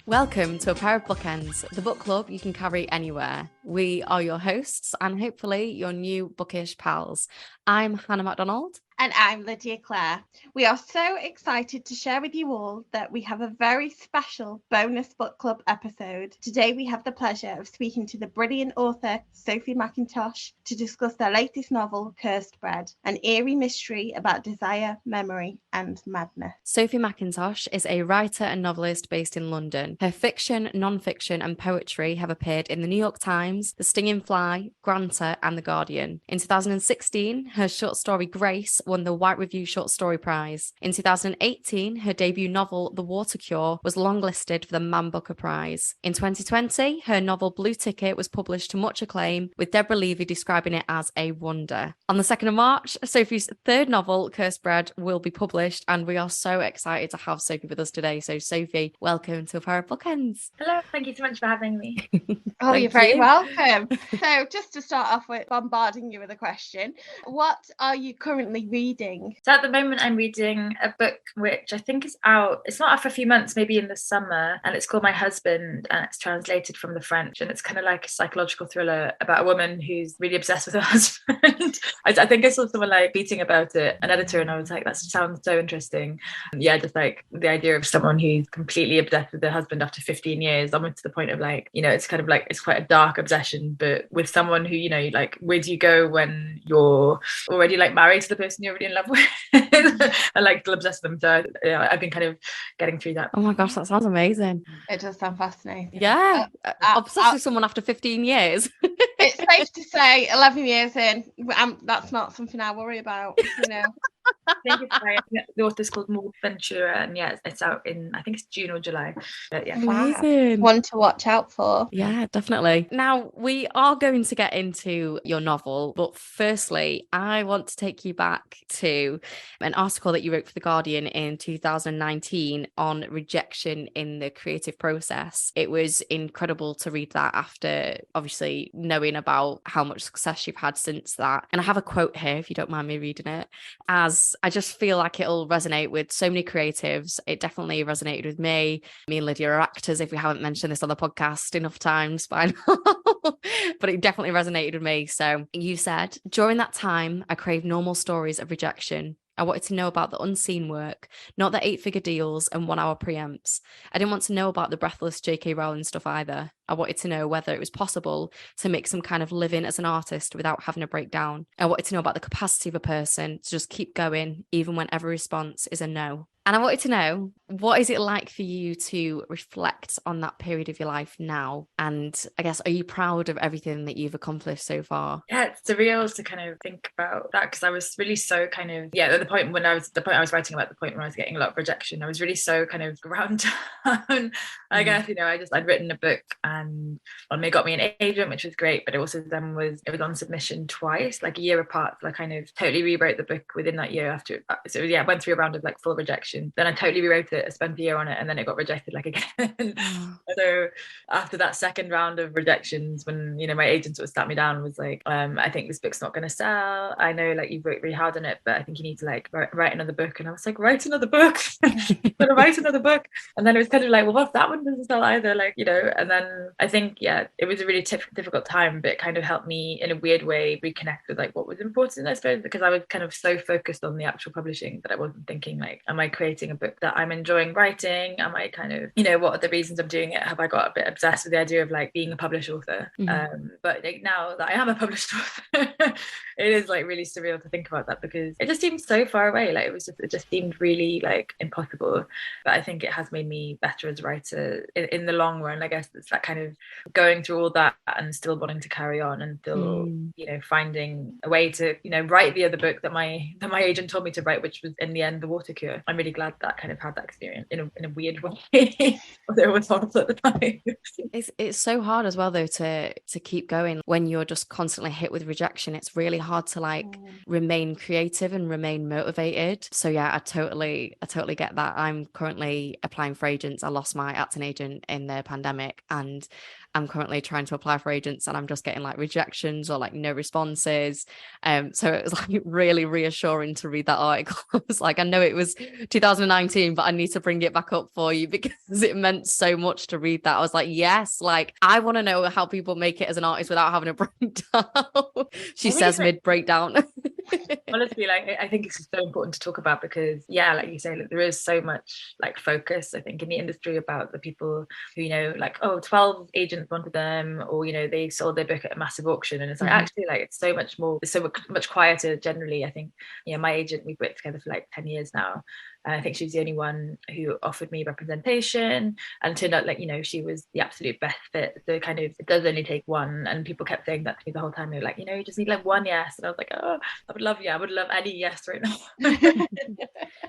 Welcome to A Pair of Bookends, the book club you can carry anywhere. We are your hosts and hopefully your new bookish pals. I'm Hannah MacDonald. And I'm Lydia Clare. We are so excited to share with you all that we have a very special bonus book club episode. Today we have the pleasure of speaking to the brilliant author Sophie Mackintosh to discuss their latest novel, Cursed Bread, an eerie mystery about desire, memory and madness. Sophie Mackintosh is a writer and novelist based in London. Her fiction, non-fiction and poetry have appeared in the New York Times, The Stinging Fly, Granta and The Guardian. In 2016, her short story Grace won the White Review Short Story Prize. In 2018, her debut novel, The Water Cure, was longlisted for the Man Booker Prize. In 2020, her novel Blue Ticket was published to much acclaim, with Deborah Levy describing it as a wonder. On the 2nd of March, Sophie's third novel, Cursed Bread, will be published, and we are so excited to have Sophie with us today. So, Sophie, welcome to A Pair of Bookends. Hello, thank you so much for having me. Oh, you're very welcome. So, just to start off with bombarding you with a question, what are you currently reading? So at the moment I'm reading a book which I think is out, it's not out for a few months, maybe in the summer, and it's called My Husband, and it's translated from the French, and it's kind of like a psychological thriller about a woman who's really obsessed with her husband. I think I saw someone like tweeting about it, an editor, and I was like, that sounds so interesting. And yeah, just like the idea of someone who's completely obsessed with their husband after 15 years, almost to the point of like, you know, it's kind of like, it's quite a dark obsession, but with someone who, you know, like, where do you go when you're already like married to the person you're already in love with? I like to obsess them. So yeah, I've been kind of getting through that. Oh my gosh, that sounds amazing. It does sound fascinating. Yeah, obsessed with someone after 15 years. It's safe to say 11 years in, that's not something I worry about, you know. I think the author's called Ventura, and yeah, it's out in, I think it's June or July. But yeah, amazing. One to watch out for. Yeah, definitely. Now we are going to get into your novel, but firstly, I want to take you back to an article that you wrote for The Guardian in 2019 on rejection in the creative process. It was incredible to read that after obviously knowing about how much success you've had since that. And I have a quote here, if you don't mind me reading it, as I just feel like it'll resonate with so many creatives. It definitely resonated with me. Me and Lydia are actors, if we haven't mentioned this on the podcast enough times by now. But it definitely resonated with me. So you said, during that time, I craved normal stories of rejection. I wanted to know about the unseen work, not the 8-figure deals and 1-hour preempts. I didn't want to know about the breathless J.K. Rowling stuff either. I wanted to know whether it was possible to make some kind of living as an artist without having a breakdown. I wanted to know about the capacity of a person to just keep going, even when every response is a no. And I wanted to know, what is it like for you to reflect on that period of your life now? And I guess, are you proud of everything that you've accomplished so far? Yeah, it's surreal to kind of think about that, because I was really so kind of, yeah, at the point I was writing about, the point when I was getting a lot of rejection, I was really so kind of ground down. I guess, you know, I'd written a book, and it got me an agent, which was great, but it also then was on submission twice, like a year apart. So I kind of totally rewrote the book within that year after. So yeah, I went through a round of like full rejection. Then I totally rewrote it. I spent a year on it, and then it got rejected like again. So after that second round of rejections, when, you know, my agent sort of sat me down and was like, I think this book's not going to sell. I know like you've worked really hard on it, but I think you need to like write another book. And I was like, write another book. I'm gonna write another book. And then it was kind of like, well, what if that one doesn't sell either? Like, you know. And then I think, yeah, it was a really difficult time, but it kind of helped me in a weird way reconnect with like what was important, I suppose, because I was kind of so focused on the actual publishing that I wasn't thinking like, am I creating a book that I'm enjoying writing? Am I kind of, you know, what are the reasons I'm doing it? Have I got a bit obsessed with the idea of like being a published author? But like, now that I am a published author, it is like really surreal to think about that, because it just seemed so far away. Like it just seemed really like impossible. But I think it has made me better as a writer in the long run. I guess it's that kind of going through all that and still wanting to carry on, and still you know, finding a way to, you know, write the other book that my agent told me to write, which was in the end The Water Cure. I'm really glad that kind of had that experience in a weird way. Although it was horrible at the time. It's so hard as well though to keep going when you're just constantly hit with rejection. It's really hard to like remain creative and remain motivated. So yeah, I totally get that. I'm currently applying for agents. I lost my acting agent in the pandemic, and I'm currently trying to apply for agents and I'm just getting like rejections or like no responses. So it was like really reassuring to read that article. I was like, I know it was 2019, but I need to bring it back up for you because it meant so much to read that. I was like, yes, like I want to know how people make it as an artist without having a breakdown. She says mid breakdown. Honestly, like I think it's so important to talk about because like you say, like, there is so much like focus I think in the industry about the people who, you know, like 12 agents wanted them, or you know, they sold their book at a massive auction, and it's like actually like it's so much more, it's so much quieter generally. I think, you know, my agent, we've worked together for like 10 years now, and I think she was the only one who offered me representation, and turned out like, you know, she was the absolute best fit. So kind of it does only take one, and people kept saying that to me the whole time. They were like, you know, you just need like one yes, and I was like, oh, I would love any yes right now.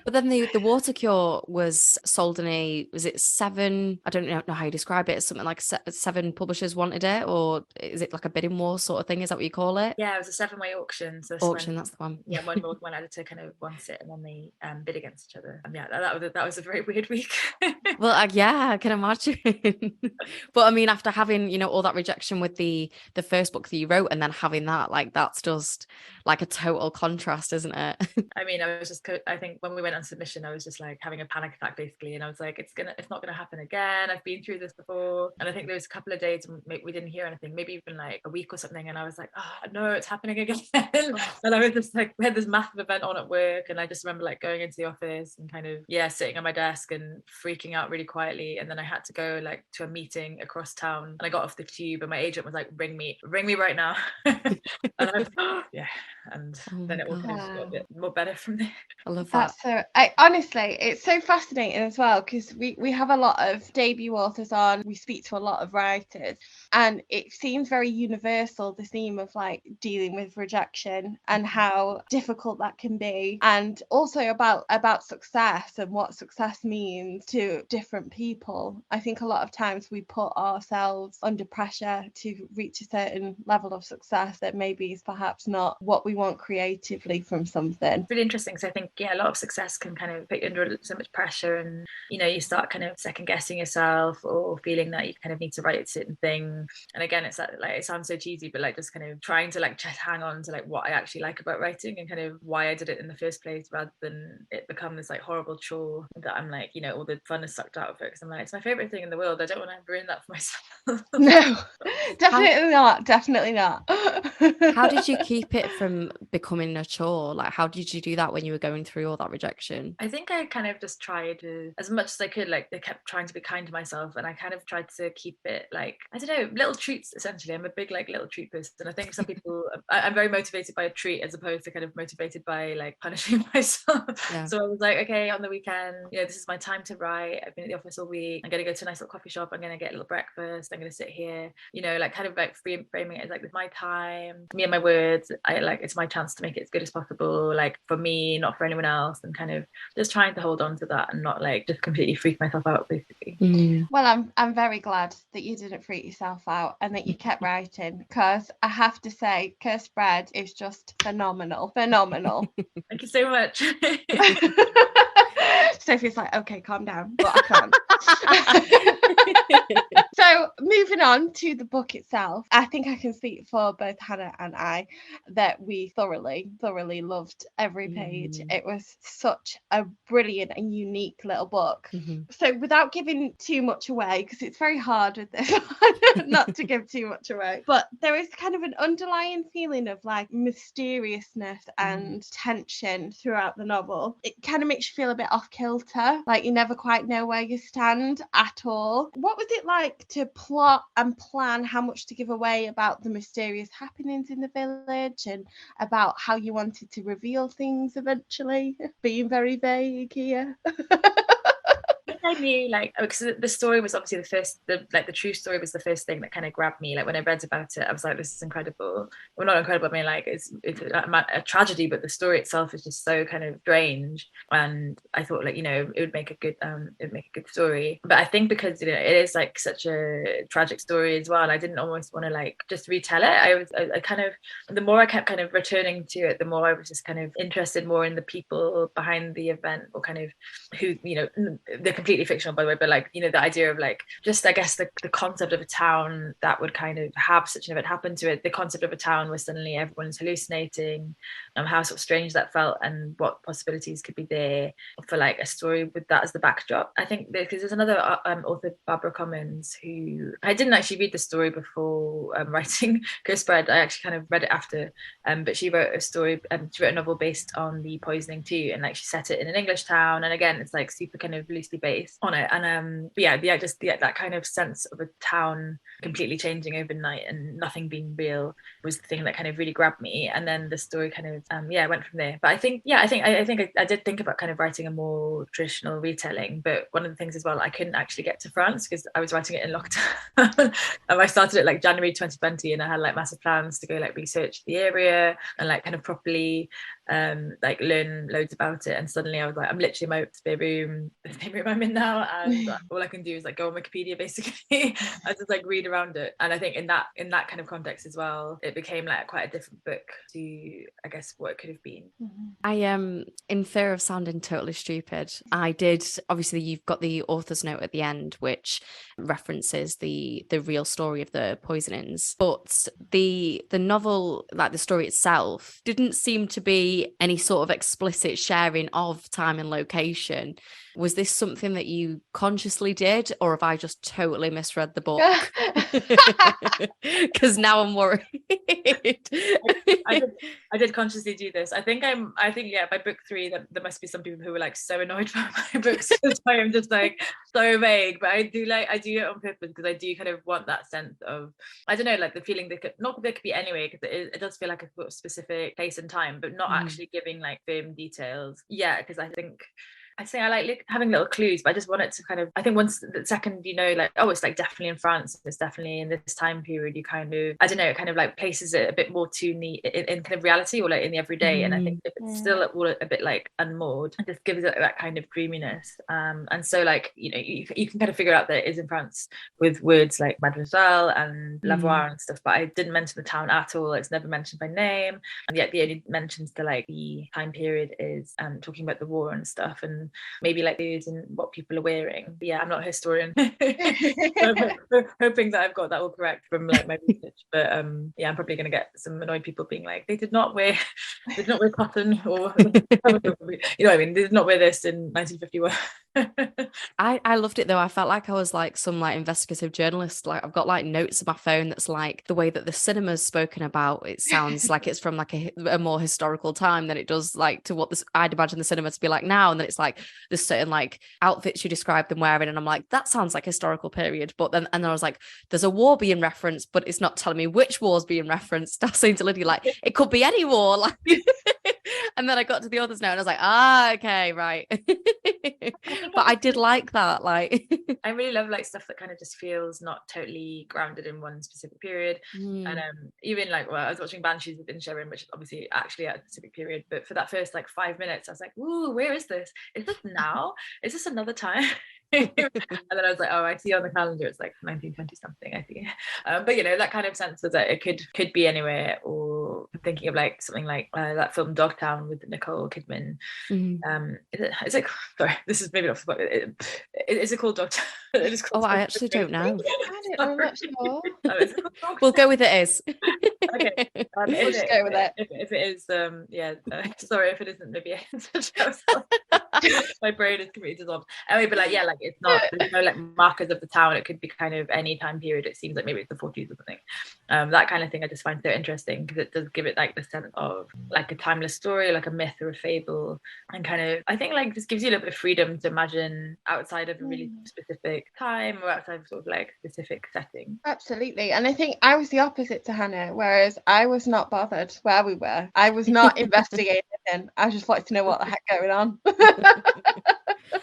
But then the water cure was sold in was it 7? I don't know how you describe it. Something like 7 publishers wanted it, or is it like a bidding war sort of thing? Is that what you call it? Yeah, it was a 7-way auction. So that's the one. Yeah, one editor kind of wants it, and then they bid against each other. And yeah, that was a very weird week. Well, I can imagine. But I mean, after having, you know, all that rejection with the first book that you wrote, and then having that, like, that's just like a total contrast, isn't it? I mean, I think when we went on submission, I was just like having a panic attack basically, and I was like, it's not gonna happen again. I've been through this before. And I think there was a couple of days we didn't hear anything, maybe even like a week or something, and I was like, oh no, it's happening again. And I was just like, we had this massive event on at work, and I just remember like going into the office and kind of sitting on my desk and freaking out really quietly. And then I had to go like to a meeting across town, and I got off the tube, and my agent was like, ring me right now. And I was and then it all kind of got a bit more better from there. I love that. Honestly, it's so fascinating as well, because we have a lot of debut authors on, we speak to a lot of writers, and it seems very universal, the theme of like dealing with rejection and how difficult that can be, and also about success and what success means to different people. I think a lot of times we put ourselves under pressure to reach a certain level of success that maybe is perhaps not what we want creatively from something. Really interesting, because I think a lot of success can kind of put you under so much pressure, and you know, you start kind of second guessing yourself, or feeling that you kind of need to write a certain thing. And again, it's like it sounds so cheesy, but like just kind of trying to like just hang on to like what I actually like about writing, and kind of why I did it in the first place, rather than it become this like horrible chore that I'm like, you know, all the fun is sucked out of it, because I'm like, it's my favorite thing in the world. I don't want to ruin that for myself. No, definitely not. How did you keep it from becoming a chore? Like, how did you do that when you were going through all that rejection? I think I kind of just tried to, as much as I could, like I kept trying to be kind to myself, and I kind of tried to keep it like, I don't know, little treats essentially. I'm a big like little treat person. I think some people, I'm very motivated by a treat as opposed to kind of motivated by like punishing myself. Yeah. So I was like, okay, on the weekend, you know, this is my time to write. I've been at the office all week. I'm gonna go to a nice little coffee shop. I'm gonna get a little breakfast. I'm gonna sit here, you know, like kind of like framing it as like, with my time, me and my words. I like, it's my chance to make it as good as possible, like for me, not for anyone else, and kind of just trying to hold on to that and not like just completely freak myself out basically. Well, I'm very glad that you didn't freak yourself out and that you kept writing, because I have to say Cursed Bread is just phenomenal. Thank you so much. Sophie's like, okay, calm down, but I can't. So moving on to the book itself, I think I can speak for both Hannah and I that we thoroughly loved every page. It was such a brilliant and unique little book. So without giving too much away, because it's very hard with this not to give too much away, but there is kind of an underlying feeling of like mysteriousness and tension throughout the novel. It kind of makes you feel a bit off kilter, like you never quite know where you stand at all. What was it like to plot and plan how much to give away about the mysterious happenings in the village, and about how you wanted to reveal things eventually? Being very vague here. I knew, like, because the story was obviously the true story was the first thing that kind of grabbed me. Like when I read about it, I was like, this is incredible. Well, not incredible, I mean, like it's a tragedy, but the story itself is just so kind of strange. And I thought, like, you know, it would make a good story. But I think because, you know, it is like such a tragic story as well, I didn't almost want to like just retell it. I kind of, the more I kept kind of returning to it, the more I was just kind of interested more in the people behind the event, or kind of who, you know, the complete completely fictional, by the way, but like, you know, the idea of like, just I guess the concept of a town that would kind of have such an event happen to it, the concept of a town where suddenly everyone's hallucinating, how sort of strange that felt, and what possibilities could be there for like a story with that as the backdrop. I think because there's another author, Barbara Cummings, who I didn't actually read the story before writing Ghost Bread. I actually kind of read it after, but she wrote a story, she wrote a novel based on the poisoning too, and like she set it in an English town, and again it's like super kind of loosely based on it, and that kind of sense of a town completely changing overnight and nothing being real was the thing that kind of really grabbed me. And then the story kind of went from there. But I think I did think about kind of writing a more traditional retelling, but one of the things as well, I couldn't actually get to France because I was writing it in lockdown. I started it like January 2020, and I had like massive plans to go like research the area and like kind of properly like learn loads about it. And suddenly I was like, I'm literally in my spare room, the same room I'm in now, and all I can do is like go on Wikipedia basically and just like read around it. And I think in that kind of context as well, it became like quite a different book to, I guess, what it could have been. I am in fear of sounding totally stupid. I did, obviously you've got the author's note at the end which references the real story of the poisonings, but the novel, like the story itself, didn't seem to be any sort of explicit sharing of time and location. Was this something that you consciously did, or have I just totally misread the book? Because now I'm worried. I did consciously do this. I think by book 3 that there must be some people who were like so annoyed by my books. That's why I'm just like so vague. But I do it on purpose because I do kind of want that sense of, I don't know, like the feeling that could be anyway, because it does feel like a sort of specific place and time, but not actually giving like firm details. Yeah, because I think I like having little clues, but I just want it to kind of, I think once the second, you know, like, oh, it's like definitely in France, it's definitely in this time period, you kind of, I don't know, it kind of like places it a bit more to in kind of reality or like in the everyday. And I think if it's still all a bit like unmoored, it just gives it that kind of dreaminess. And so like, you know, you can kind of figure out that it is in France with words like Mademoiselle and Lavoir and stuff, but I didn't mention the town at all. It's never mentioned by name, and yet the only mentions to like the time period is talking about the war and stuff, and maybe like foods and what people are wearing. But yeah, I'm not a historian. I'm hoping that I've got that all correct from like my research. But yeah, I'm probably going to get some annoyed people being like, they did not wear cotton, or you know what I mean, they did not wear this in 1951. I loved it though. I felt like I was like some like investigative journalist. Like I've got like notes on my phone that's like the way that the cinema's spoken about. It sounds like it's from like a more historical time than it does like to what I'd imagine the cinema to be like now. And then it's like there's certain like outfits you describe them wearing, and I'm like, that sounds like historical period. But then I was like, there's a war being referenced, but it's not telling me which war's being referenced. I was saying to Lydia, like, it could be any war. Like, and then I got to the author's note and I was like, okay, right. But I did like that. Like, I really love like stuff that kind of just feels not totally grounded in one specific period. And even like, well, I was watching Banshees of Inisherin, which is obviously actually at a specific period, but for that first like 5 minutes I was like, ooh, where is this? Is this now? Is this another time? And then I was like, oh, I see on the calendar it's like 1920 something, I think. But you know, that kind of sense that it could be anywhere. Or thinking of like something like that film Dogtown with Nicole Kidman. Is it sorry, this is maybe not, is it called Dogtown? I actually don't know. I'm not sure. We'll go with it is. Okay. We'll just go with it. If it is, sorry if it isn't, maybe my brain is completely dissolved. Anyway, but like, yeah, like it's not, there's no like markers of the town. It could be kind of any time period. It seems like maybe it's the 40s or something. That kind of thing I just find so interesting, because it does give it like the sense of like a timeless story, like a myth or a fable, and kind of, I think like just gives you a little bit of freedom to imagine outside of a really specific time or outside of sort of like specific setting. Absolutely. And I think I was the opposite to Hannah, whereas I was not bothered where we were. I was not investigating. I just wanted to know what the heck going on.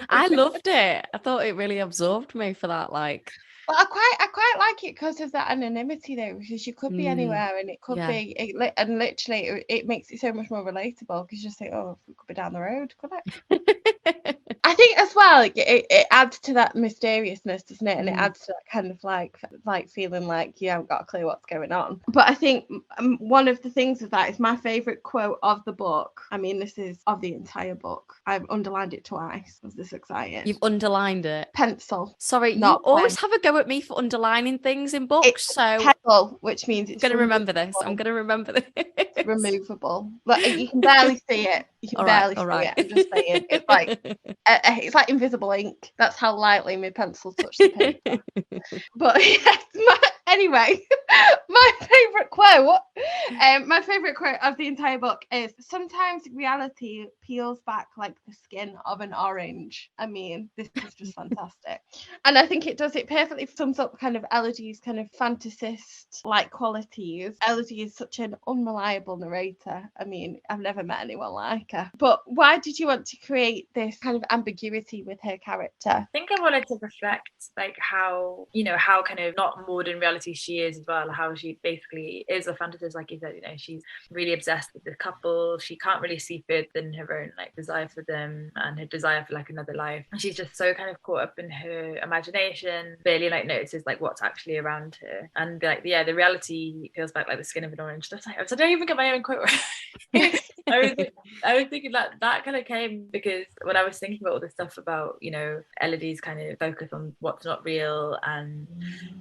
I loved it. I thought it really absorbed me for that. Like, well, I quite like it because of that anonymity though, because you could be anywhere, and it could be and literally it makes it so much more relatable, because you just think, oh, it could be down the road, could it? I think as well, it adds to that mysteriousness, doesn't it? And it adds to that kind of like feeling like you haven't got a clue what's going on. But I think one of the things of that is my favourite quote of the book. I mean, this is of the entire book. I've underlined it twice. Was this exciting? You've underlined it. Pencil. Sorry, you not always pen. have a go at me for underlining things in books. It's so pebble, which means it's I'm going to remember this. I'm going to remember this. It's removable. But you can barely see it. You can barely see it. I'm just saying. It's like invisible ink. That's how lightly my pencil touched the paper. But yes, anyway, my favourite quote. My favourite quote of the entire book is, "Sometimes reality peels back like the skin of an orange." I mean, this is just fantastic. And I think it does, it perfectly sums up kind of Elodie's kind of fantasist-like qualities. Elodie is such an unreliable narrator. I mean, I've never met anyone like her. But why did you want to create this kind of ambiguity with her character? I think I wanted to reflect like how kind of not modern reality she is as well, how she basically is a fantasist, like you said, she's really obsessed with the couple. She can't really see further than her own like desire for them and her desire for like another life. And she's just so kind of caught up in her imagination, barely like notices like what's actually around her. And like the reality feels back like the skin of an orange. I don't even get my own quote right. I was thinking that kind of came because when I was thinking about all this stuff about Elodie's kind of focus on what's not real and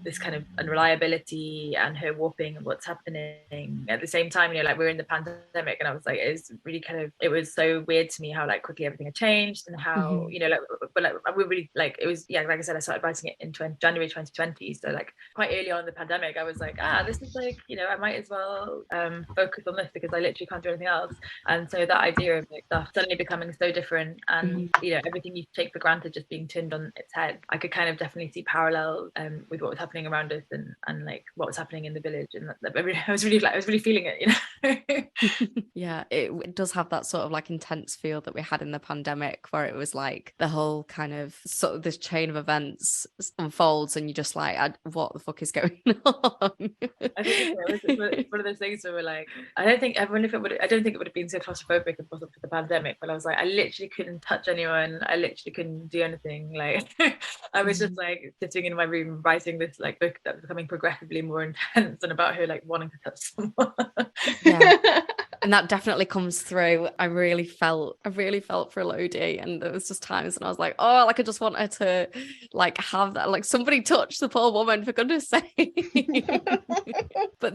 this kind of unreliability and her warping and what's happening at the same time, like we're in the pandemic, and I was like, it was so weird to me how like quickly everything had changed and how we really like it was like I said, I started writing it in January 2020, so like quite early on in the pandemic I was like, this is like I might as well focus on this because I literally can't do anything else. And so that idea of like stuff suddenly becoming so different and everything you take for granted just being turned on its head, I could kind of definitely see parallels with what was happening around us and like what was happening in the village, and I was really feeling it, Yeah, it does have that sort of like intense feel that we had in the pandemic, where it was like the whole kind of sort of this chain of events unfolds and you're just like, what the fuck is going on? I think it was one of those things where we're like, I don't think it would have been so claustrophobic if it wasn't for the pandemic, but I was like, I literally couldn't touch anyone, I literally couldn't do anything, like I was just like sitting in my room writing this like book that was becoming progressively more intense and about her like wanting to touch someone. Yeah. And that definitely comes through. I really felt for Elodie, and there was just times and I was like, oh, like I just want her to like have that, like somebody touch the poor woman, for goodness sake. But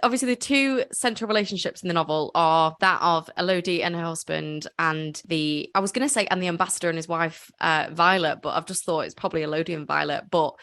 obviously the two central relationships in the novel are that of Elodie and her husband, and the ambassador and his wife Violet, but I've just thought it's probably Elodie and Violet, but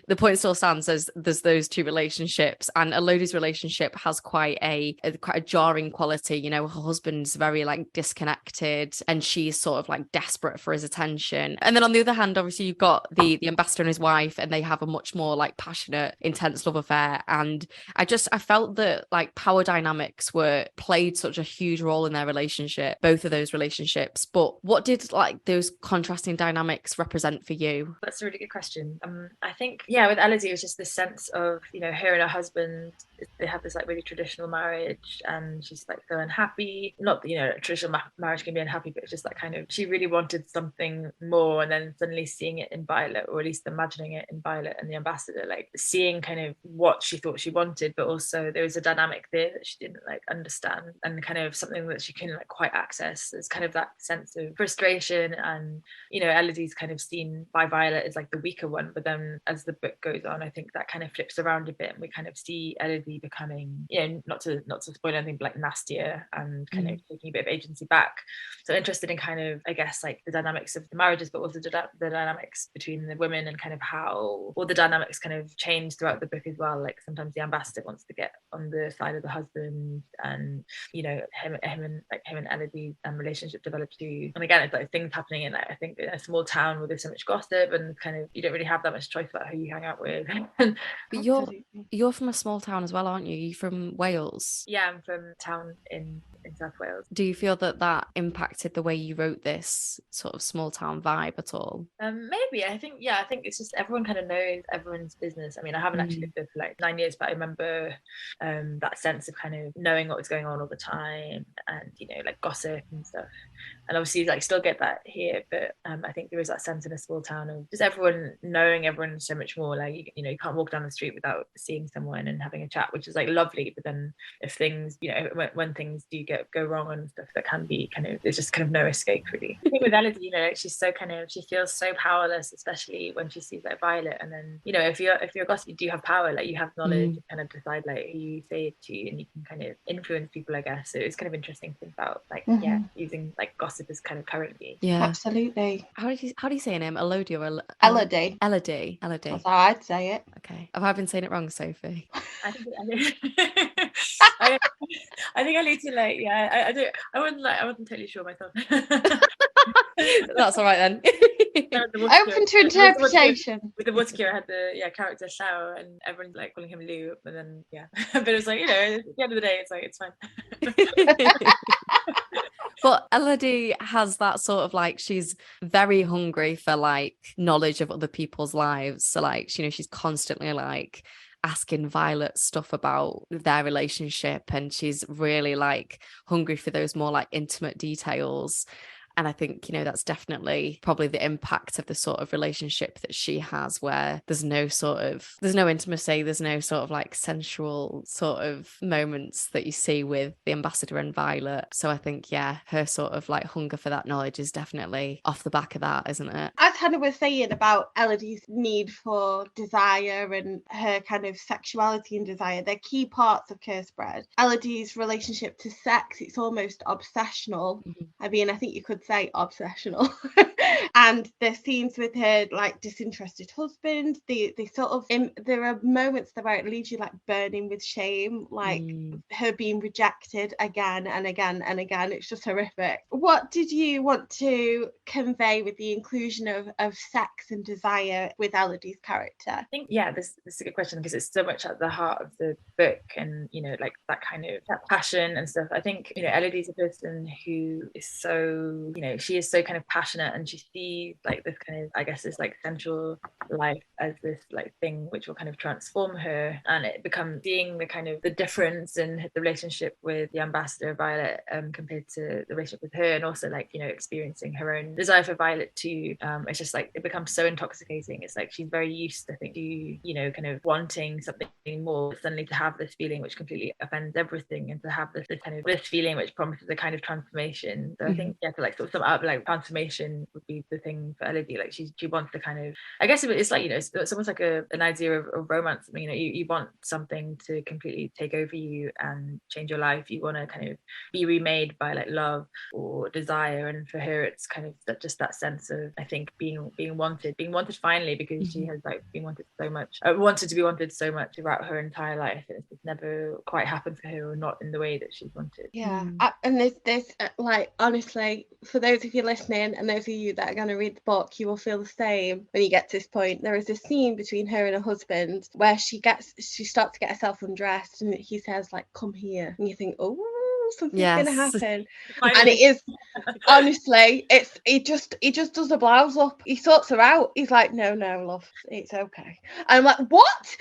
the point still stands as there's those two relationships, and Elodie's relationship has quite a jarring quality. Her husband's very like disconnected and she's sort of like desperate for his attention. And then on the other hand, obviously you've got the ambassador and his wife, and they have a much more like passionate, intense love affair. And I felt that like power dynamics played such a huge role in their relationship, both of those relationships. But what did like those contrasting dynamics represent for you? That's a really good question. I think with Elodie it was just this sense of her and her husband, they have this like really traditional marriage and she's like so unhappy. Not that traditional marriage can be unhappy, but it's just that kind of, she really wanted something more, and then suddenly seeing it in Violet, or at least imagining it in Violet and the ambassador, like seeing kind of what she thought she wanted, but also there was a dynamic there that she didn't like understand, and kind of something that she couldn't like quite access. There's kind of that sense of frustration, and Elodie's kind of seen by Violet as like the weaker one, but then as the book goes on, I think that kind of flips around a bit, and we kind of see Elodie becoming, not to spoil anything, but like nastier and kind of taking a bit of agency back. So interested in kind of, I guess, like the dynamics of the marriages, but also the dynamics between the women, and kind of how all the dynamics kind of change throughout the book as well. Like sometimes the ambassador wants to get on the side of the husband, and him and Elodie's relationship develops too. And again, it's like things happening in, like, I think in a small town where there's so much gossip and kind of you don't really have that much choice about who you hang out with. But you're from a small town as well, aren't you? You're from Wales. Yeah, I'm from a town in in South Wales. Do you feel that impacted the way you wrote this sort of small town vibe at all? Maybe. I think it's just everyone kind of knows everyone's business. I mean, I haven't actually lived there for like 9 years, but I remember that sense of kind of knowing what was going on all the time, and like gossip and stuff. And obviously like still get that here, but I think there is that sense in a small town of just everyone knowing everyone so much more. Like you can't walk down the street without seeing someone and having a chat, which is like lovely. But then if things, when things do go wrong and stuff, that can be kind of, there's just kind of no escape really. I think with Elodie, she's so kind of, she feels so powerless, especially when she sees like Violet. And then if you're a gossip, you do have power, like you have knowledge, you kind of decide like who you say it to, and you can kind of influence people, I guess. So it's kind of interesting to think about like using like gossip as kind of currently. Yeah, absolutely. How do you say her name? Elodie or Elodie? Elodie. That's how I'd say it. Okay, have I been saying it wrong, Sophie? I think I need to like I wasn't totally sure myself. That's all right then. Open to interpretation. With the water cure, I had the character Shao, and everyone's like calling him Lou, and then but it was like, at the end of the day, it's like, it's fine. But Elodie has that sort of like, she's very hungry for like knowledge of other people's lives. So like, she's constantly like asking Violet stuff about their relationship, and she's really like hungry for those more like intimate details. And I think, that's definitely probably the impact of the sort of relationship that she has, where there's no intimacy, there's no sort of like sensual sort of moments that you see with the ambassador and Violet. So I think, her sort of like hunger for that knowledge is definitely off the back of that, isn't it? As Hannah was saying about Elodie's need for desire and her kind of sexuality and desire, they're key parts of Cursebread. Elodie's relationship to sex, it's almost obsessional. I mean, I think you could say obsessional. And the scenes with her like disinterested husband, they sort of there are moments where it leaves you like burning with shame, like her being rejected again and again and again. It's just horrific. What did you want to convey with the inclusion of sex and desire with Elodie's character? I think this is a good question, because it's so much at the heart of the book, and like that kind of that passion and stuff. I think Elodie's a person who is so she is so kind of passionate, and she sees like this kind of, I guess, this like central life as this like thing which will kind of transform her, and it becomes seeing the kind of the difference in the relationship with the ambassador Violet compared to the relationship with her, and also like experiencing her own desire for Violet too. It's just like it becomes so intoxicating. It's like she's very used, I think, to kind of wanting something more, but suddenly to have this feeling which completely offends everything, and to have this kind of this feeling which promises a kind of transformation. So I think to like sort of sum up, like transformation would be the thing for Elodie. Like she wants to kind of, I guess it's like it's almost like an idea of romance. I mean, you want something to completely take over you and change your life. You want to kind of be remade by like love or desire, and for her it's kind of just that sense of, I think, being wanted finally, because she has like been wanted so much, wanted to be wanted so much throughout her entire life, and it's never quite happened for her, or not in the way that she's wanted. And there's like, honestly, for those of you listening and those of you that are going to read the book, you will feel the same when you get to this point. There is a scene between her and her husband where she starts to get herself undressed, and he says like, "Come here," and you think, oh, something's gonna happen. And it is, honestly, he just does the blouse up, he sorts her out, he's like, no love, it's okay. And I'm like, what?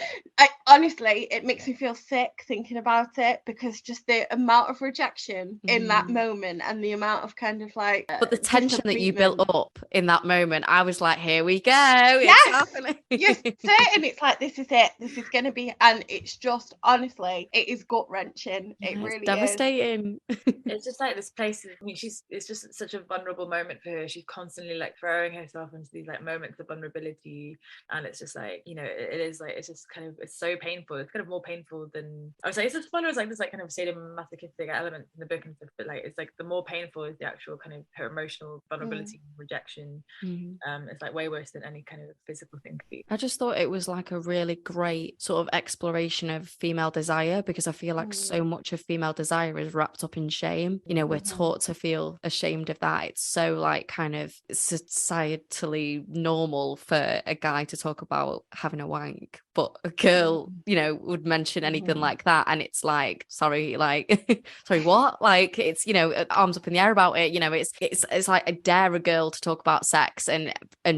Honestly, it makes me feel sick thinking about it, because just the amount of rejection in that moment, and the amount of kind of like but the tension that you built up in that moment, I was like, here we go, it's happening. You're certain it's like, this is it, this is gonna be, and it's just, honestly, it is gut-wrenching. It really devastating. It's just like this place, I mean, it's just such a vulnerable moment for her. She's constantly like throwing herself into these like moments of vulnerability, and it's just like, it is like, it's just kind of, it's so painful. It's kind of more painful than, I would say, it's just fun. It's like this like kind of sadomasochistic element in the book and stuff, but like it's like the more painful is the actual kind of her emotional vulnerability and rejection. It's like way worse than any kind of physical thing could be. I just thought it was like a really great sort of exploration of female desire, because I feel like so much of female desire is wrapped wrapped up in shame. You know, we're taught to feel ashamed of that. It's so like kind of societally normal for a guy to talk about having a wank, but a girl, you know, would mention anything like that, and it's like, sorry, like sorry, what? Like, it's, you know, arms up in the air about it. You know, it's like, I dare a girl to talk about sex and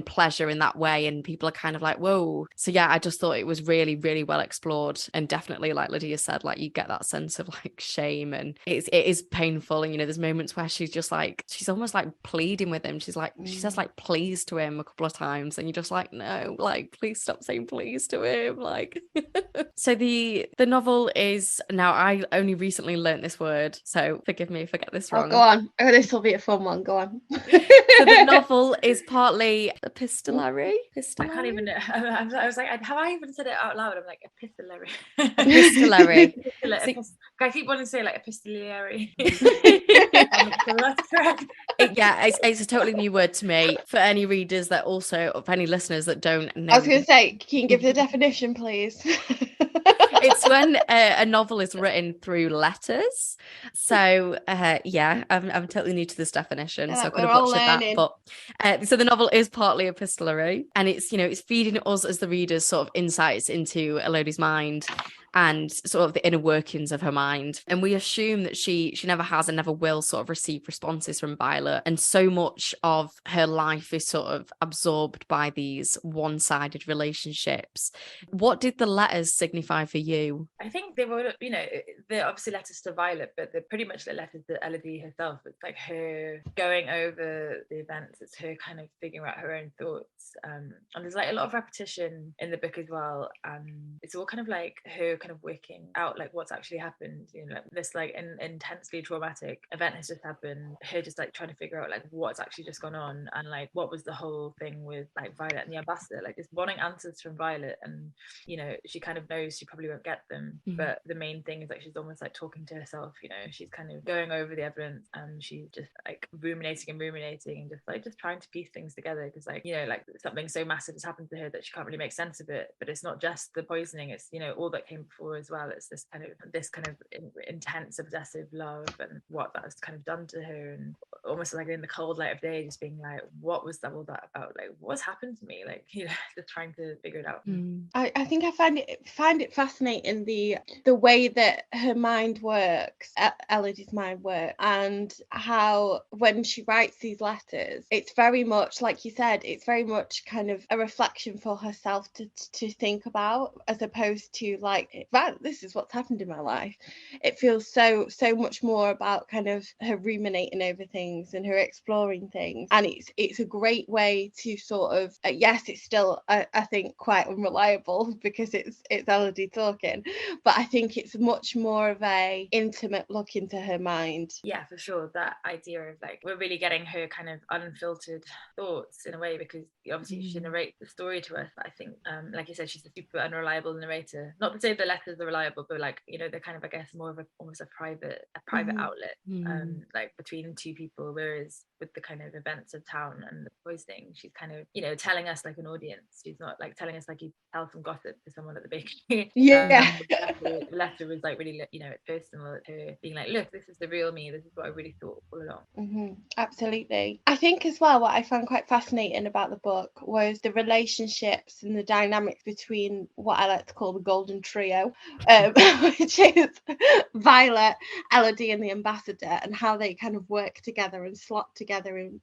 pleasure in that way, and people are kind of like, whoa. So yeah, I just thought it was really, really well explored, and definitely, like Lydia said, like you get that sense of like shame, and it is painful. And you know, there's moments where she's just like, she's almost like pleading with him. She's like, she says like please to him a couple of times, and you're just like, no, like please stop saying please to him, like. So the novel is, now I only recently learnt this word, so forgive me if I get this wrong. Oh, go on. Oh, this will be a fun one. Go on. So the novel is partly epistolary. I can't even know. I was like, have I even said it out loud? I'm like, epistolary. Epistolary. I keep wanting to say like epistolary. That's correct. Yeah, it's a totally new word to me. For any readers that also, of any listeners that don't know, I was going to say, can you give the definition, please? It's when a novel is written through letters. So yeah, I'm totally new to this definition, so I could have butchered that. But so the novel is partly epistolary, and it's, you know, it's feeding us as the readers sort of insights into Elodie's mind and sort of the inner workings of her mind. And we assume that she never has and never will sort of receive responses from Violet. And so much of her life is sort of absorbed by these one-sided relationships. What did the letters signify for you? I think they were, you know, they're obviously letters to Violet, but they're pretty much the letters to Elodie herself. It's like her going over the events. It's her kind of figuring out her own thoughts. And there's like a lot of repetition in the book as well. It's all kind of like her kind of working out like what's actually happened. You know, like this like intensely traumatic event has just happened. Her just like trying to figure out like what's actually just gone on, and like what was the whole thing with like Violet and the ambassador. Like just wanting answers from Violet, and you know, she kind of knows she probably won't get them, but the main thing is like she's almost like talking to herself. You know, she's kind of going over the evidence, and she's just like ruminating and just trying to piece things together, because like, you know, like something so massive has happened to her that she can't really make sense of it. But it's not just the poisoning, it's, you know, all that came before as well. It's this kind of intense obsessive love and what that's kind of done to her, and almost like in the cold light of day, just being like, what was that all that about? Like, what's happened to me? Like, you know, just trying to figure it out. I think I find it fascinating the way that her mind works, Elodie's mind works, and how when she writes these letters, it's very much like you said, it's very much kind of a reflection for herself to think about, as opposed to like, right, this is what's happened in my life. It feels so much more about kind of her ruminating over things and her exploring things, and it's a great way to sort of yes, it's still I think quite unreliable because it's Elodie talking, but I think it's much more of a intimate look into her mind. Yeah, for sure. That idea of like, we're really getting her kind of unfiltered thoughts in a way, because obviously she narrates the story to us, but I think like you said, she's a super unreliable narrator. Not to say the letters are reliable, but like, you know, they're kind of, I guess, more of almost a private outlet, like between two people, whereas with the kind of events of town and the poisoning, she's kind of, you know, telling us like an audience. She's not like telling us like you tell some gossip to someone at the bakery. The letter was like really, you know, it's personal. It's her being like, look, this is the real me. This is what I really thought all along. Absolutely. I think as well, what I found quite fascinating about the book was the relationships and the dynamics between what I like to call the golden trio, which is Violet, Elodie, and the ambassador, and how they kind of work together and slot together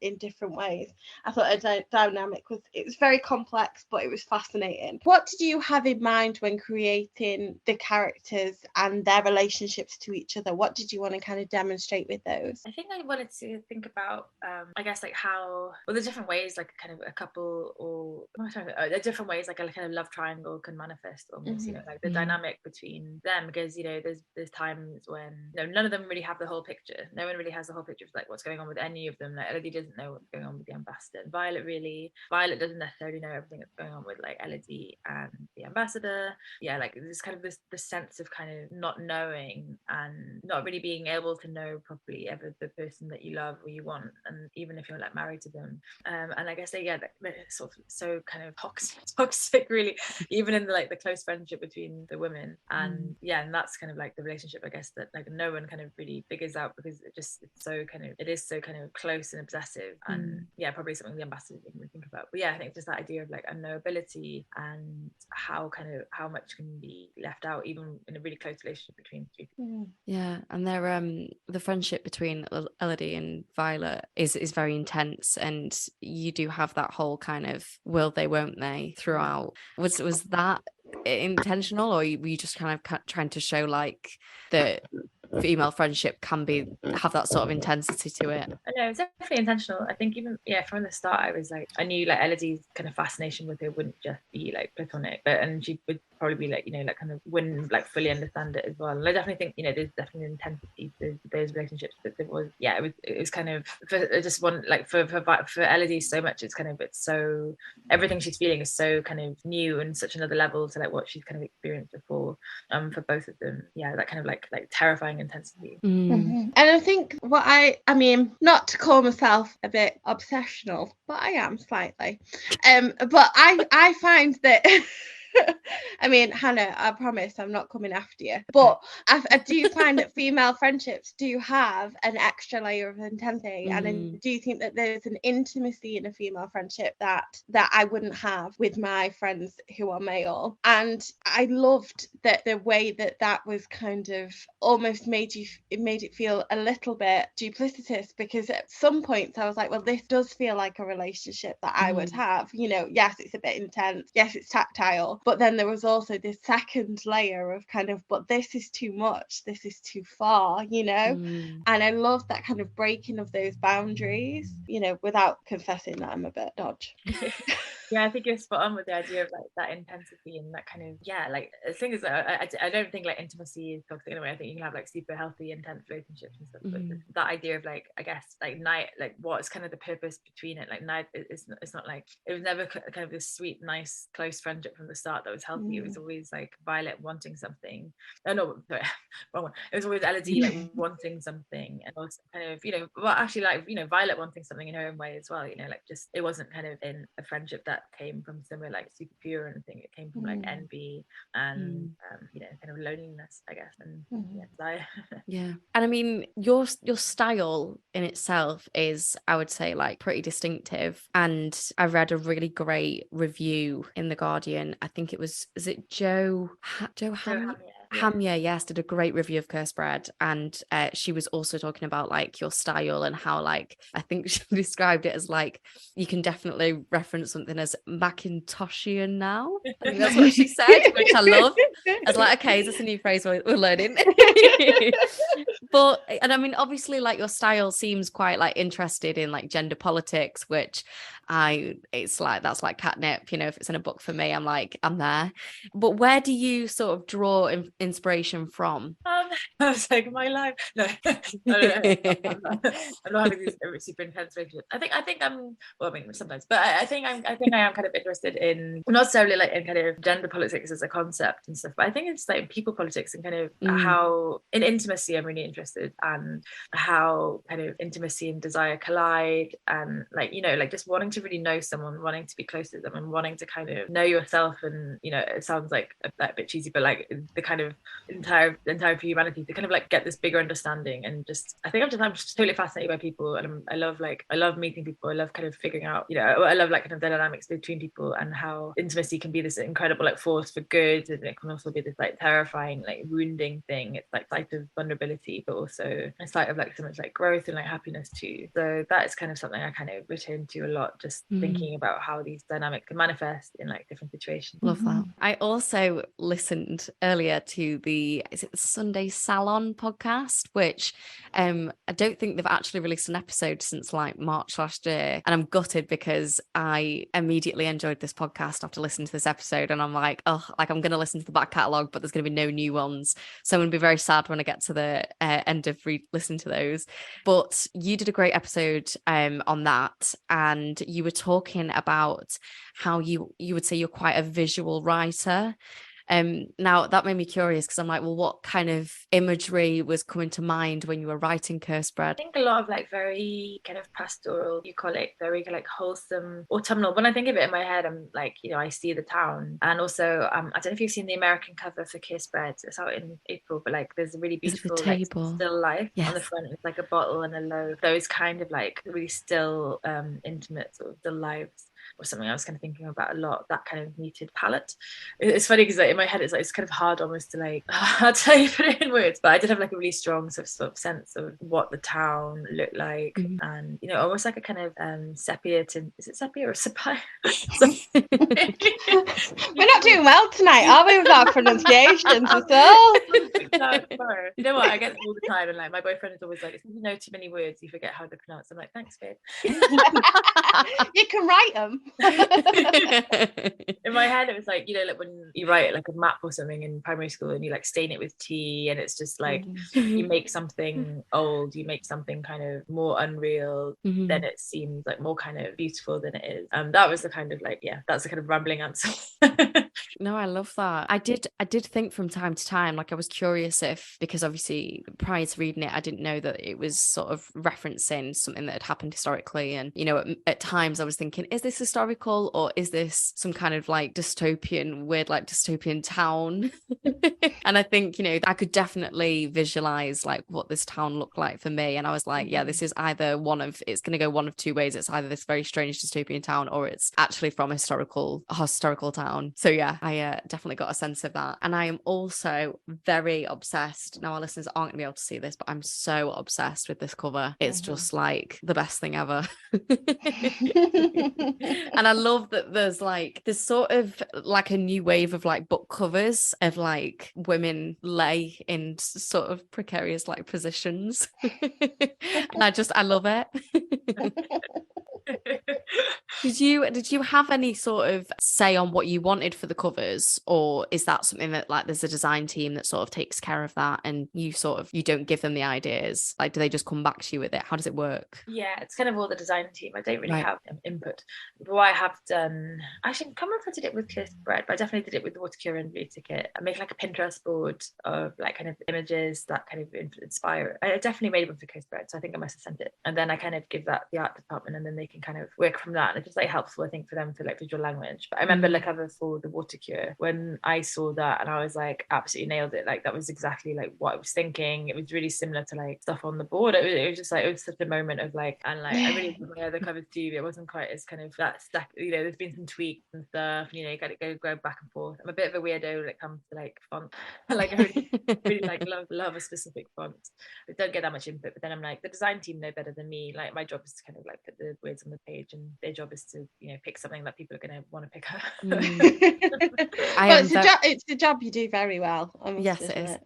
in different ways. I thought a dynamic it was very complex, but it was fascinating. What did you have in mind when creating the characters and their relationships to each other? What did you want to kind of demonstrate with those? I think I wanted to think about I guess like how, well, the different ways like kind of a couple, or the different ways like a kind of love triangle can manifest almost, you know, like the dynamic between them, because, you know, there's times when, you know, none of them really have the whole picture. No one really has the whole picture of like what's going on with any of them. Like Elodie doesn't know what's going on with the ambassador, and Violet doesn't necessarily know everything that's going on with like Elodie and the ambassador. Yeah, like there's kind of the sense of kind of not knowing and not really being able to know properly ever the person that you love or you want, and even if you're like married to them. And I guess they're sort of so kind of toxic really, even in the close friendship between the women. And and that's kind of like the relationship, I guess, that like no one kind of really figures out, because it is so kind of close and obsessive, and probably something the ambassador didn't really think about. But yeah, I think just that idea of like unknowability and how much can be left out even in a really close relationship between two people. Yeah, and they're the friendship between Elodie and Violet is very intense, and you do have that whole kind of will they won't they throughout. Was that intentional, or were you just kind of trying to show like that female friendship can have that sort of intensity to it? No, it's definitely intentional. I think even from the start I knew like Elodie's kind of fascination with her wouldn't just be like platonic, and she would probably be like kind of wouldn't like fully understand it as well. And I definitely think there's definitely an intensity to those relationships, but there was it was kind of for Elodie so much, it's so everything she's feeling is so kind of new and such another level to like what she's kind of experienced before. For both of them, that kind of like terrifying intensity. And I think what I mean, not to call myself a bit obsessional, but I am slightly, but I find that I mean, Hannah, I promise I'm not coming after you, but I do find that female friendships do have an extra layer of intensity, and I do think that there's an intimacy in a female friendship that I wouldn't have with my friends who are male. And I loved that the way that was kind of almost made it feel a little bit duplicitous, because at some points I was like, well, this does feel like a relationship that I would have, yes, it's a bit intense, yes, it's tactile, but then there was also this second layer of kind of, but this is too much, this is too far, and I love that kind of breaking of those boundaries, without confessing that I'm a bit dodge. Yeah, I think you're spot on with the idea of like that intensity and that kind of like the thing is that I don't think like intimacy is toxic anyway. I think you can have like super healthy intense relationships and stuff, but that idea of like, I guess like night, like what's kind of the purpose between it, like night, it's not like, it was never kind of this sweet nice close friendship from the start that was healthy. It was always like Violet wanting something, no sorry, wrong one. It was always Elodie like wanting something, and also kind of well actually like Violet wanting something in her own way as well, like just it wasn't kind of in a friendship that came from somewhere like super pure or anything. It came from like envy and kind of loneliness, I guess, and desire. And I mean your style in itself is, I would say, like pretty distinctive, and I read a really great review in The Guardian. I think it was, is it Joe Hamya, yes, did a great review of Curse Bread, and she was also talking about like your style and how like, I think she described it as like you can definitely reference something as Mackintoshian now. I think that's what she said, which I love. I was like, okay, is this a new phrase we're learning? But, and I mean, obviously like your style seems quite like interested in like gender politics, which it's like, that's like catnip, if it's in a book for me, I'm like, I'm there. But where do you sort of draw inspiration from? I was like, my life. No, I'm not having these super intense relationships. I think I'm, well, I mean, sometimes, but I think I am kind of interested in, not necessarily like in kind of gender politics as a concept and stuff, but I think it's like people politics and kind of how in intimacy I'm really interested, and how kind of intimacy and desire collide, and like like just wanting to really know someone, wanting to be close to them, and wanting to kind of know yourself, and it sounds like a bit cheesy, but like the kind of entire for humanity to kind of like get this bigger understanding. And just I think I'm just totally fascinated by people, and I love meeting people. I love kind of figuring out I love like kind of the dynamics between people, and how intimacy can be this incredible like force for good, and it can also be this like terrifying like wounding thing. It's like sight of vulnerability, but also a sight of like so much like growth and like happiness too. So that is kind of something I kind of return to a lot, just thinking about how these dynamics can manifest in like different situations. Love that. I also listened earlier to to is it the Sunday Salon podcast, which I don't think they've actually released an episode since like March last year. And I'm gutted because I immediately enjoyed this podcast after listening to this episode. And I'm like, oh, like I'm going to listen to the back catalogue, but there's going to be no new ones. So I'm going to be very sad when I get to the end of listening to those. But you did a great episode on that. And you were talking about how you would say you're quite a visual writer. Now that made me curious because I'm like, well, what kind of imagery was coming to mind when you were writing Cursed Bread? I think a lot of like very kind of pastoral, you call it, very like wholesome, autumnal. When I think of it in my head, I'm like, I see the town. And also, I don't know if you've seen the American cover for Cursed Bread. It's out in April, but like there's a really beautiful like still life on the front. It's like a bottle and a loaf. Those kind of like really still, intimate sort of still lives. Or something I was kind of thinking about a lot, that kind of muted palette. It's funny because like, in my head it's like it's kind of hard almost to like I'll tell you put it in words, but I did have like a really strong sort of sense of what the town looked like, and almost like a kind of sepia to, is it sepia or sepia? We're not doing well tonight, are we, with our pronunciations at all? You know what, I get them all the time, and like my boyfriend is always like, if you know too many words you forget how to pronounce. I'm like, thanks babe. You can write them. In my head it was like, like when you write like a map or something in primary school and you like stain it with tea, and it's just like you make something old, you make something kind of more unreal, then it seems like more kind of beautiful than it is. That was the kind of like, that's the kind of rambling answer. No, I love that. I did think from time to time, like I was curious if, because obviously prior to reading it, I didn't know that it was sort of referencing something that had happened historically. And, at times I was thinking, is this historical or is this some kind of like dystopian, weird, like dystopian town? And I think, I could definitely visualize like what this town looked like for me. And I was like, this is either it's going to go one of two ways. It's either this very strange dystopian town or it's actually from a historical town. So yeah, I definitely got a sense of that. And I am also very obsessed. Now our listeners aren't going to be able to see this, but I'm so obsessed with this cover. It's just like the best thing ever. And I love that there's sort of like a new wave of like book covers of like women lay in sort of precarious like positions. And I love it. Did you have any sort of say on what you wanted for the covers, or is that something that like there's a design team that sort of takes care of that and you don't give them the ideas? Like, do they just come back to you with it? How does it work? Yeah, it's kind of all the design team. I don't really have input. But what I have done, actually, I can't remember if I did it with Cursed Bread, but I definitely did it with the Watercure and Blue Ticket. I make like a Pinterest board of like kind of images that kind of inspire. I definitely made one for Cursed Bread, so I think I must have sent it. And then I kind of give that the art department, and then they can kind of work from that. And it's just like helpful, I think, for them for like visual language. But I remember like cover for the Watercure, when I saw that and I was like, absolutely nailed it. Like that was exactly like what I was thinking. It was really similar to like stuff on the board. It was just like, it was such a moment of like, and like I really love my other covers too. It wasn't quite as kind of that stack, there's been some tweaks and stuff, and, you got to go back and forth. I'm a bit of a weirdo when it comes to like font. Like I really like love a specific font. I don't get that much input, but then I'm like, the design team know better than me. Like my job is to kind of like put the words on the page, and their job is to pick something that people are going to want to pick up. It's a job you do very well. Yes, it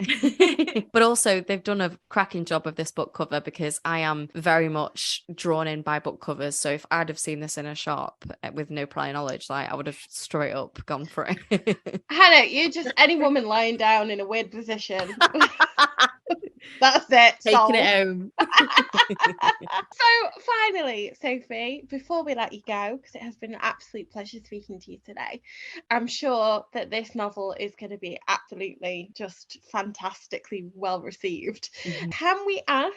is. But also they've done a cracking job of this book cover, because I am very much drawn in by book covers. So if I'd have seen this in a shop with no prior knowledge, like I would have straight up gone for it. Hannah, you're just any woman lying down in a weird position. That's it. Taking it home. So finally, Sophie, before we let you go, because it has been an absolute pleasure speaking to you today, I'm sure that this novel is going to be absolutely just fantastically well received. Can we ask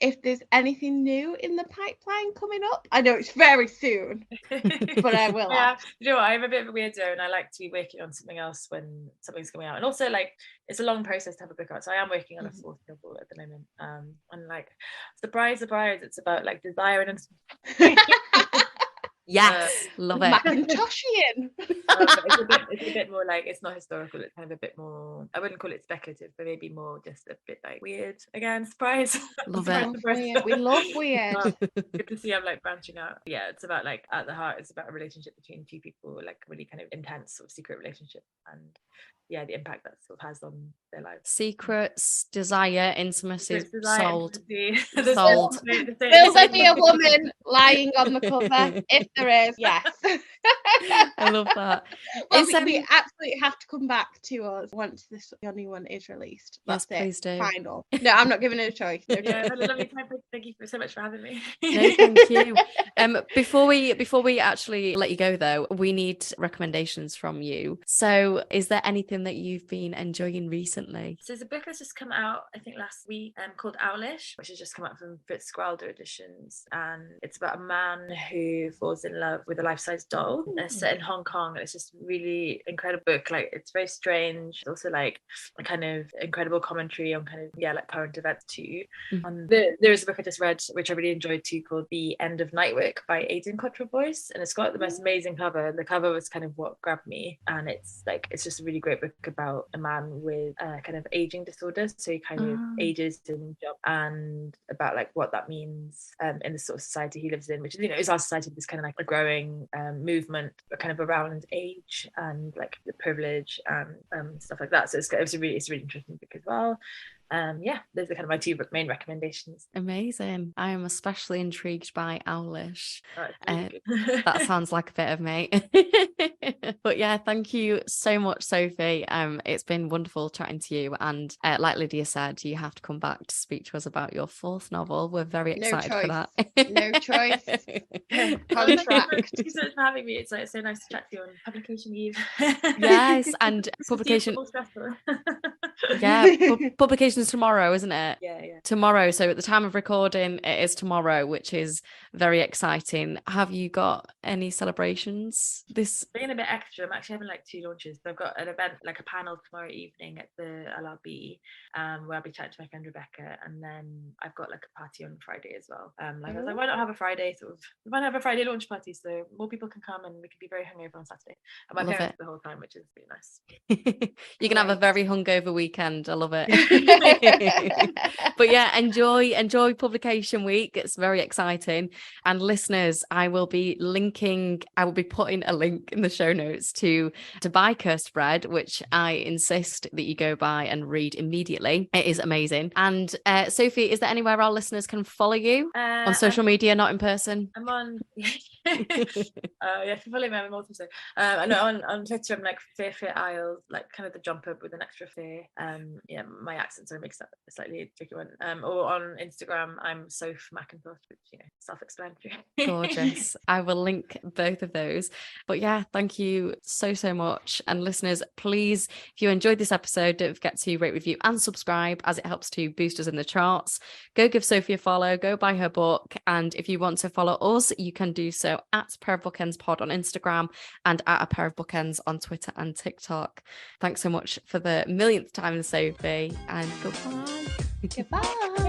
if there's anything new in the pipeline coming up? I know it's very soon, but I will ask. I'm a bit of a weirdo, and I like to be working on something else when something's coming out. And also, like, it's a long process to have a book out, so I am working on a fourth novel at the moment. And like, surprise, it's about like desire and yes, love it. Mackintoshian. It's a bit more like, it's not historical, it's kind of a bit more, I wouldn't call it speculative, but maybe more just a bit like weird. Again, surprise. Love it. We love weird. Good to see I'm like branching out. Yeah, it's about like, at the heart, it's about a relationship between two people, like really kind of intense sort of secret relationship. And the impact that sort of has on their lives. Secrets, desire, intimacy, sold. Will there be a woman lying on the cover? If there is, yes. I love that. Well, we absolutely have to come back to us once your new one is released. That's yes, please do. Final. No, I'm not giving it a choice. No yeah, lovely time. Thank you so much for having me. No, thank you. Before we actually let you go, though, we need recommendations from you. So, is there anything that you've been enjoying recently? So there's a book that's just come out, I think last week, called Owlish, which has just come out from Fitzgerald Editions, and it's about a man who falls in love with a life-size doll. It's set in Hong Kong, and it's just really incredible book. Like, it's very strange. It's also like a kind of incredible commentary on kind of like current events too. And there's a book I just read which I really enjoyed too, called The End of Nightwork by Aidan, Cottrell, Boyce, and it's got the most amazing cover. The cover was kind of what grabbed me, and it's just a really great book about a man with kind of aging disorder. So he kind of ages in job, and about like what that means in the sort of society he lives in, which is our society, this kind of like a growing movement kind of around age and like the privilege and stuff like that. So it's a really interesting book as well. Those are kind of my two main recommendations. Amazing. I am especially intrigued by Owlish. Really that sounds like a bit of me. But yeah, thank you so much, Sophie. It's been wonderful chatting to you, and like Lydia said, you have to come back to speak to us about your fourth novel. We're very excited for that. No choice. Contract. Thank you so much for having me. It's so nice to chat to you on publication eve. Yes, and publication. Publication's tomorrow, isn't it? Yeah. Tomorrow. So at the time of recording, it is tomorrow, which is very exciting. Have you got any celebrations? Being a bit extra, I'm actually having like 2 launches. So I've got an event, like a panel tomorrow evening at the LRB, where I'll be chatting to my friend Rebecca, and then I've got like a party on Friday as well. I was like, why not have a Friday launch party, so more people can come and we can be very hungover on Saturday. And my parents the whole time, which is really nice. You can have a very hungover weekend. I love it. But yeah, enjoy publication week. It's very exciting. And listeners, I will be putting a link in the show notes to buy Cursed Bread, which I insist that you go buy and read immediately. It is amazing. And Sophie, is there anywhere our listeners can follow you on social media, not in person? I'm on if you follow me, I'm also so on Twitter I'm like Fear Isles, like kind of the jump up with an extra fear. My accent so makes that a slightly tricky one. Or on Instagram I'm Sophie Mackintosh, which self-explanatory. Gorgeous. I will link both of those. But yeah, thank you so much. And listeners, please, if you enjoyed this episode, don't forget to rate, review and subscribe, as it helps to boost us in the charts. Go give Sophie a follow, go buy her book, and if you want to follow us, you can do so at Pair of Bookends Pod on Instagram and at A Pair of Bookends on Twitter and TikTok. Thanks so much for the millionth time, Sophie, and goodbye. Goodbye.